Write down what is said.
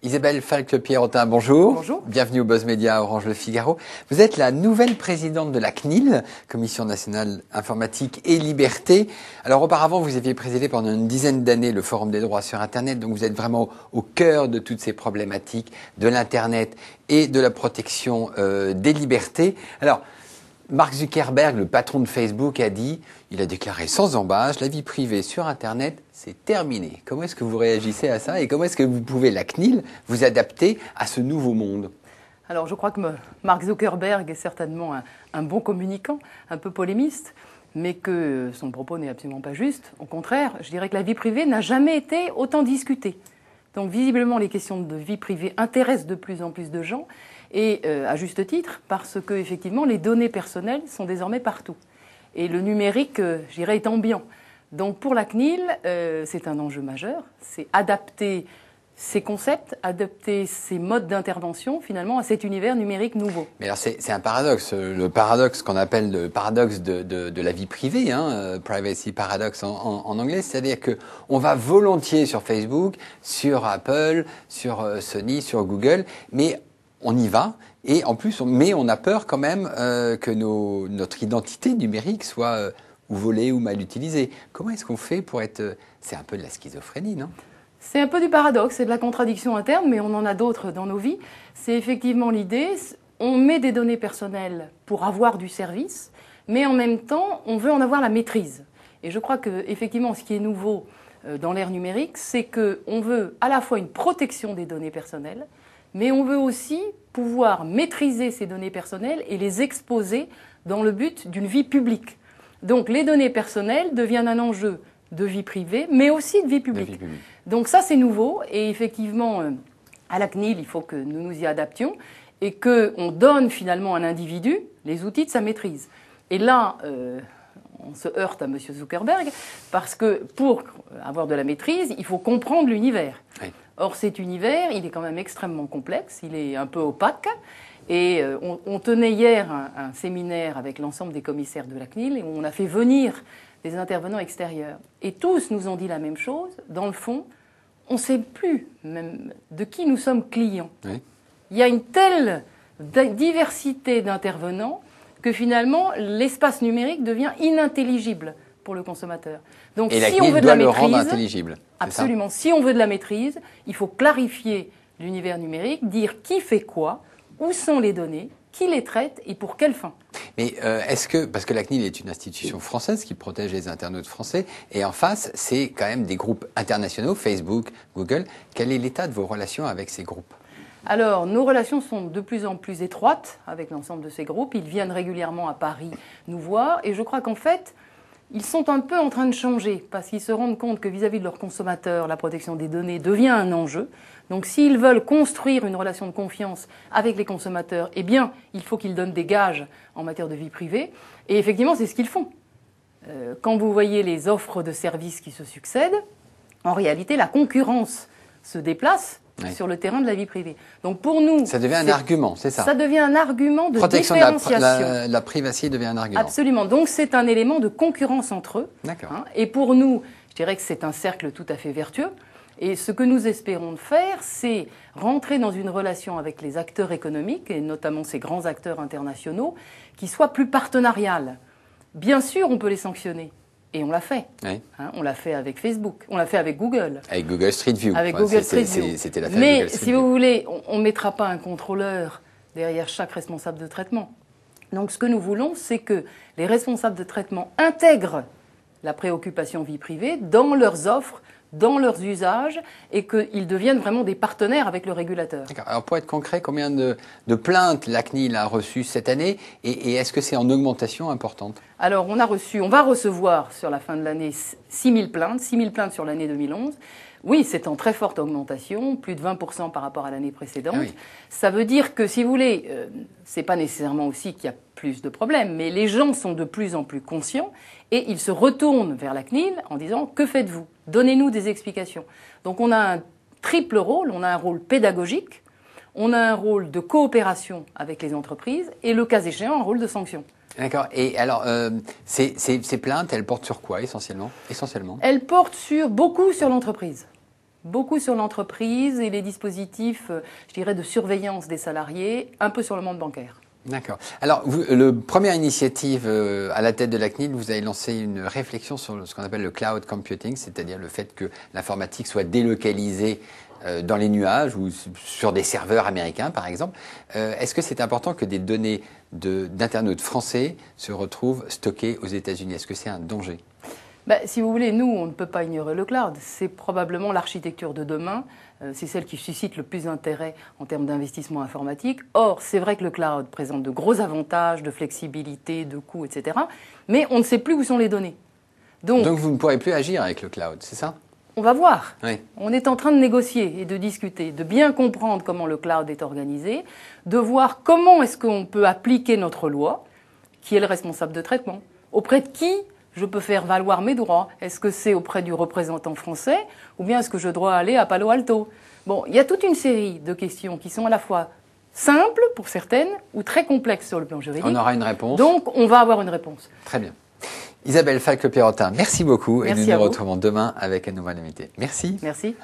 Isabelle Falque-Pierrotin, bonjour. Bonjour. Bienvenue au Buzz Média Orange Le Figaro. Vous êtes la nouvelle présidente de la CNIL, Commission nationale informatique et liberté. Alors auparavant, vous aviez présidé pendant une dizaine d'années le Forum des droits sur Internet, donc vous êtes vraiment au cœur de toutes ces problématiques de l'Internet et de la protection des libertés. Alors, Mark Zuckerberg, le patron de Facebook, il a déclaré sans embâche, la vie privée sur Internet, c'est terminé. Comment est-ce que vous réagissez à ça et comment est-ce que vous pouvez, la CNIL, vous adapter à ce nouveau monde ? Alors je crois que Mark Zuckerberg est certainement un bon communicant, un peu polémiste, mais que son propos n'est absolument pas juste. Au contraire, je dirais que la vie privée n'a jamais été autant discutée. Donc visiblement, les questions de vie privée intéressent de plus en plus de gens, et à juste titre, parce que effectivement, les données personnelles sont désormais partout. Et le numérique, je dirais, est ambiant. Donc pour la CNIL, c'est un enjeu majeur, c'est adapter ces concepts, adapter ces modes d'intervention finalement à cet univers numérique nouveau. Mais alors c'est un paradoxe, le paradoxe qu'on appelle le paradoxe de la vie privée, privacy paradox en anglais, c'est-à-dire que on va volontiers sur Facebook, sur Apple, sur Sony, sur Google, mais on y va et en plus on a peur quand même que notre identité numérique soit ou volée ou mal utilisée. Comment est-ce qu'on fait pour être... C'est un peu de la schizophrénie, non ? C'est un peu du paradoxe, c'est de la contradiction interne, mais on en a d'autres dans nos vies. C'est effectivement l'idée, on met des données personnelles pour avoir du service, mais en même temps, on veut en avoir la maîtrise. Et je crois que effectivement, ce qui est nouveau dans l'ère numérique, c'est qu'on veut à la fois une protection des données personnelles, mais on veut aussi pouvoir maîtriser ces données personnelles et les exposer dans le but d'une vie publique. Donc les données personnelles deviennent un enjeu de vie privée, mais aussi de vie publique. Donc ça, c'est nouveau. Et effectivement, à la CNIL, il faut que nous nous y adaptions et qu'on donne finalement à l'individu les outils de sa maîtrise. Et là, on se heurte à M. Zuckerberg parce que pour avoir de la maîtrise, il faut comprendre l'univers. Oui. Or, cet univers, il est quand même extrêmement complexe, il est un peu opaque. Et on tenait hier un séminaire avec l'ensemble des commissaires de la CNIL et on a fait venir des intervenants extérieurs. Et tous nous ont dit la même chose. Dans le fond, on ne sait plus même de qui nous sommes clients. Oui. Il y a une telle diversité d'intervenants que finalement, l'espace numérique devient inintelligible pour le consommateur. Donc, et si la CNIL on veut de doit la le maîtrise, rendre intelligible. Absolument. Si on veut de la maîtrise, il faut clarifier l'univers numérique, dire qui fait quoi, où sont les données, qui les traite et pour quelle fin. Mais est-ce que, parce que la CNIL est une institution française qui protège les internautes français, et en face, c'est quand même des groupes internationaux, Facebook, Google. Quel est l'état de vos relations avec ces groupes ? Alors, nos relations sont de plus en plus étroites avec l'ensemble de ces groupes. Ils viennent régulièrement à Paris nous voir, et je crois qu'en fait, ils sont un peu en train de changer, parce qu'ils se rendent compte que vis-à-vis de leurs consommateurs, la protection des données devient un enjeu. Donc s'ils veulent construire une relation de confiance avec les consommateurs, eh bien, il faut qu'ils donnent des gages en matière de vie privée. Et effectivement, c'est ce qu'ils font. Quand vous voyez les offres de services qui se succèdent, en réalité, la concurrence se déplace sur le terrain de la vie privée. Donc pour nous... Ça devient un argument, c'est ça ? Ça devient un argument de protection différenciation. La privacité devient un argument. Absolument. Donc c'est un élément de concurrence entre eux. D'accord. Et pour nous, je dirais que c'est un cercle tout à fait vertueux. Et ce que nous espérons de faire, c'est rentrer dans une relation avec les acteurs économiques, et notamment ces grands acteurs internationaux, qui soit plus partenariale. Bien sûr, on peut les sanctionner. Et on l'a fait. Oui. On l'a fait avec Facebook. On l'a fait avec Google. Avec Google Street View. Avec Google Street View. C'était l'affaire Mais Google Street si View. vous voulez, on ne mettra pas un contrôleur derrière chaque responsable de traitement. Donc ce que nous voulons, c'est que les responsables de traitement intègrent la préoccupation vie privée dans leurs offres, dans leurs usages, et qu'ils deviennent vraiment des partenaires avec le régulateur. D'accord. Alors pour être concret, combien de plaintes la CNIL a reçues cette année et est-ce que c'est en augmentation importante ? Alors on va recevoir sur la fin de l'année 6 000 plaintes sur l'année 2011. Oui, c'est en très forte augmentation, plus de 20% par rapport à l'année précédente. Ah oui. Ça veut dire que, si vous voulez, c'est pas nécessairement aussi qu'il y a plus de problèmes, mais les gens sont de plus en plus conscients et ils se retournent vers la CNIL en disant « Que faites-vous ? Donnez-nous des explications ». Donc on a un triple rôle, on a un rôle pédagogique, on a un rôle de coopération avec les entreprises et, le cas échéant, un rôle de sanction. D'accord. Et alors, ces plaintes, elles portent sur quoi essentiellement? Elles portent beaucoup sur l'entreprise. Beaucoup sur l'entreprise et les dispositifs, je dirais, de surveillance des salariés, un peu sur le monde bancaire. D'accord. Alors, première initiative à la tête de la CNIL, vous avez lancé une réflexion sur ce qu'on appelle le cloud computing, c'est-à-dire le fait que l'informatique soit délocalisée dans les nuages ou sur des serveurs américains, par exemple. Est-ce que c'est important que des données d'internautes français se retrouvent stockées aux États-Unis? Est-ce que c'est un danger? Si vous voulez, nous, on ne peut pas ignorer le cloud. C'est probablement l'architecture de demain. C'est celle qui suscite le plus d'intérêt en termes d'investissement informatique. Or, c'est vrai que le cloud présente de gros avantages de flexibilité, de coûts, etc. Mais on ne sait plus où sont les données. Donc vous ne pourrez plus agir avec le cloud, c'est ça? On va voir. Oui. On est en train de négocier et de discuter, de bien comprendre comment le cloud est organisé, de voir comment est-ce qu'on peut appliquer notre loi, qui est le responsable de traitement, auprès de qui je peux faire valoir mes droits. Est-ce que c'est auprès du représentant français ou bien est-ce que je dois aller à Palo Alto? Bon, il y a toute une série de questions qui sont à la fois simples pour certaines ou très complexes sur le plan juridique. On aura une réponse. Donc, on va avoir une réponse. Très bien. Isabelle Falque-Pierrotin, merci beaucoup. Merci et nous nous retrouvons demain avec un nouvel invité. Merci. Merci.